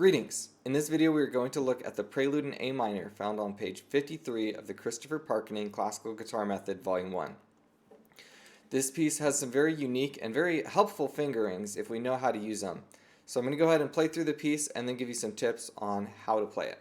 Greetings! In this video we are going to look at the Prelude in A minor found on page 53 of the Christopher Parkening Classical Guitar Method Vol.1. This piece has some very unique and very helpful fingerings if we know how to use them. So I'm going to go ahead and play through the piece and then give you some tips on how to play it.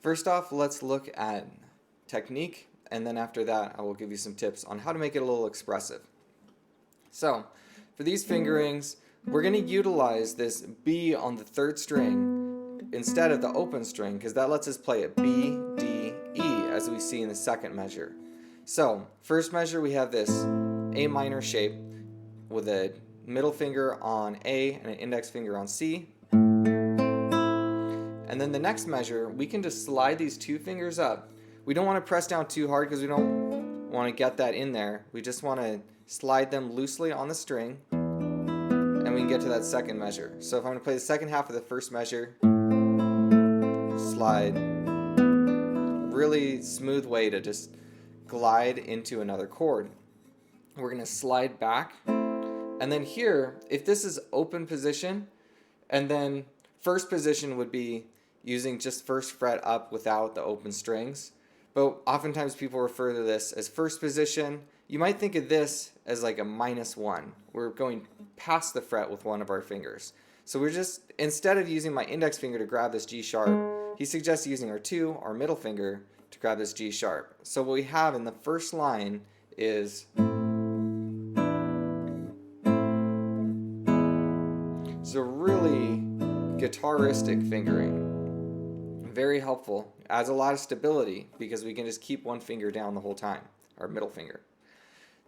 First off, let's look at technique, and then after that I will give you some tips on how to make it a little expressive. So, for these fingerings, we're going to utilize this B on the third string instead of the open string, because that lets us play it B, D, E, as we see in the second measure. So, first measure we have this A minor shape with a middle finger on A and an index finger on C. And then the next measure, we can just slide these two fingers up. We don't want to press down too hard because we don't want to get that in there. We just want to slide them loosely on the string, and we can get to that second measure. So if I'm going to play the second half of the first measure, slide, really smooth way to just glide into another chord. We're going to slide back, and then here, if this is open position, and then first position would be using just first fret up without the open strings. But oftentimes people refer to this as first position. You might think of this as like a -1. We're going past the fret with one of our fingers. So we're just, instead of using my index finger to grab this G sharp, he suggests using our middle finger, to grab this G sharp. So what we have in the first line is a really guitaristic fingering. Very helpful, adds a lot of stability because we can just keep one finger down the whole time, our middle finger.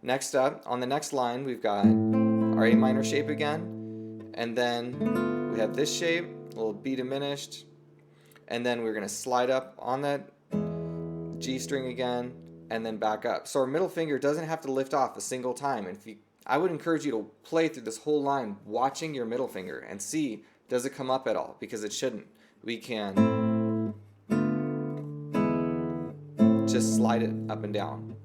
Next up, on the next line, we've got our A minor shape again, and then we have this shape, a little B diminished, and then we're going to slide up on that G string again, and then back up. So our middle finger doesn't have to lift off a single time. And I would encourage you to play through this whole line watching your middle finger and see, does it come up at all? Because it shouldn't. We can just slide it up and down.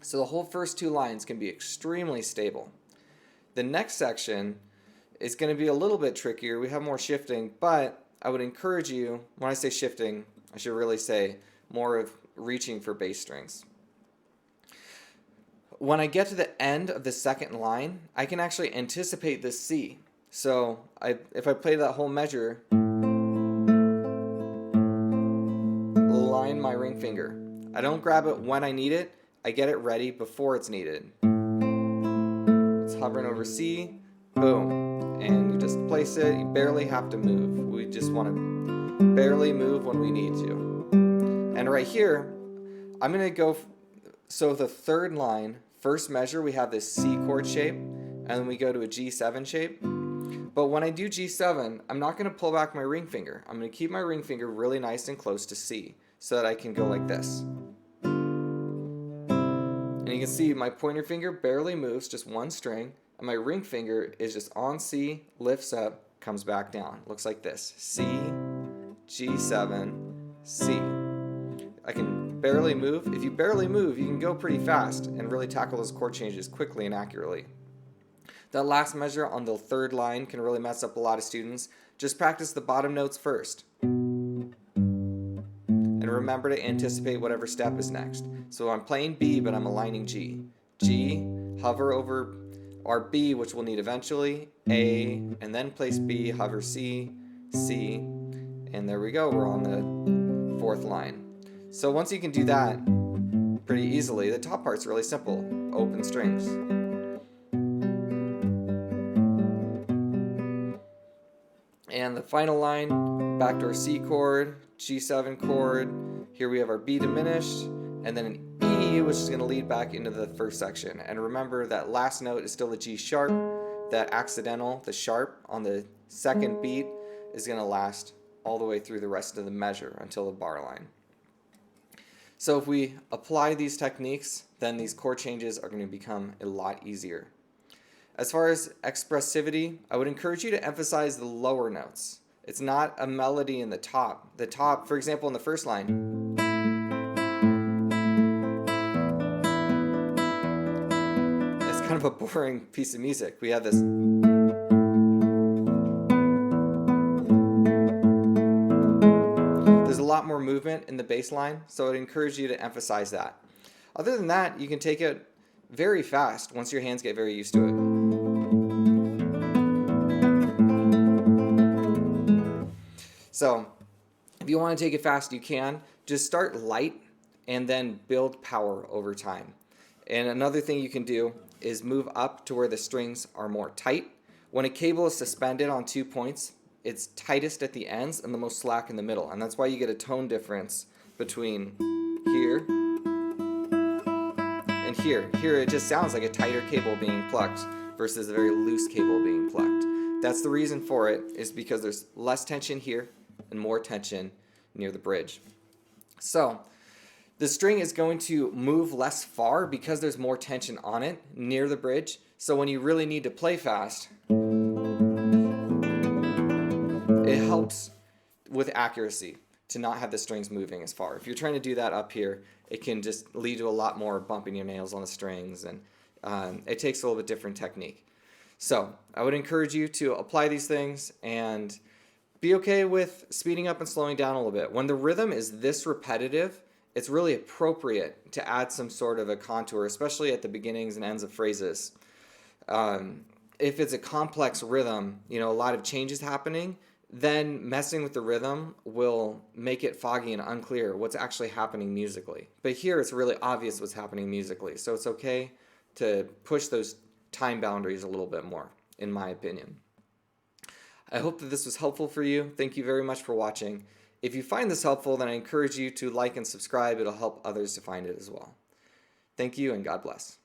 So the whole first two lines can be extremely stable. The next section is going to be a little bit trickier. We have more shifting, but I would encourage you, when I say shifting, I should really say more of reaching for bass strings. When I get to the end of the second line, I can actually anticipate this C. So if I play that whole measure, line my ring finger. I don't grab it when I need it, I get it ready before it's needed. It's hovering over C, boom, and you just place it, you barely have to move. We just want to barely move when we need to. And right here, I'm going to go, so the third line, first measure, we have this C chord shape, and then we go to a G7 shape. But when I do G7, I'm not going to pull back my ring finger. I'm going to keep my ring finger really nice and close to C, so that I can go like this. And you can see my pointer finger barely moves, just one string, and my ring finger is just on C, lifts up, comes back down. Looks like this. C, G7, C. I can barely move. If you barely move, you can go pretty fast and really tackle those chord changes quickly and accurately. That last measure on the third line can really mess up a lot of students. Just practice the bottom notes first. And remember to anticipate whatever step is next. So I'm playing B, but I'm aligning G. G, hover over our B, which we'll need eventually, A, and then place B, hover C, C, and there we go, we're on the fourth line. So once you can do that pretty easily, the top part's really simple, open strings. And the final line, back to our C chord, G7 chord, here we have our B diminished, and then an E, which is going to lead back into the first section. And remember that last note is still the G sharp, that accidental, the sharp on the second beat is going to last all the way through the rest of the measure until the bar line. So if we apply these techniques, then these chord changes are going to become a lot easier. As far as expressivity, I would encourage you to emphasize the lower notes. It's not a melody in the top. The top, for example, in the first line, it's kind of a boring piece of music. We have this. There's a lot more movement in the bass line, so I'd encourage you to emphasize that. Other than that, you can take it very fast once your hands get very used to it. So if you want to take it fast, you can. Just start light and then build power over time. And another thing you can do is move up to where the strings are more tight. When a cable is suspended on 2 points, it's tightest at the ends and the most slack in the middle. And that's why you get a tone difference between here and here. Here it just sounds like a tighter cable being plucked versus a very loose cable being plucked. That's the reason for it, is because there's less tension here and more tension near the bridge. So the string is going to move less far because there's more tension on it near the bridge. So when you really need to play fast, it helps with accuracy to not have the strings moving as far. If you're trying to do that up here, it can just lead to a lot more bumping your nails on the strings, and it takes a little bit different technique. So I would encourage you to apply these things and be okay with speeding up and slowing down a little bit. When the rhythm is this repetitive, it's really appropriate to add some sort of a contour, especially at the beginnings and ends of phrases. If it's a complex rhythm, a lot of changes happening, then messing with the rhythm will make it foggy and unclear what's actually happening musically. But here it's really obvious what's happening musically, so it's okay to push those time boundaries a little bit more, in my opinion. I hope that this was helpful for you. Thank you very much for watching. If you find this helpful, then I encourage you to like and subscribe. It'll help others to find it as well. Thank you, and God bless.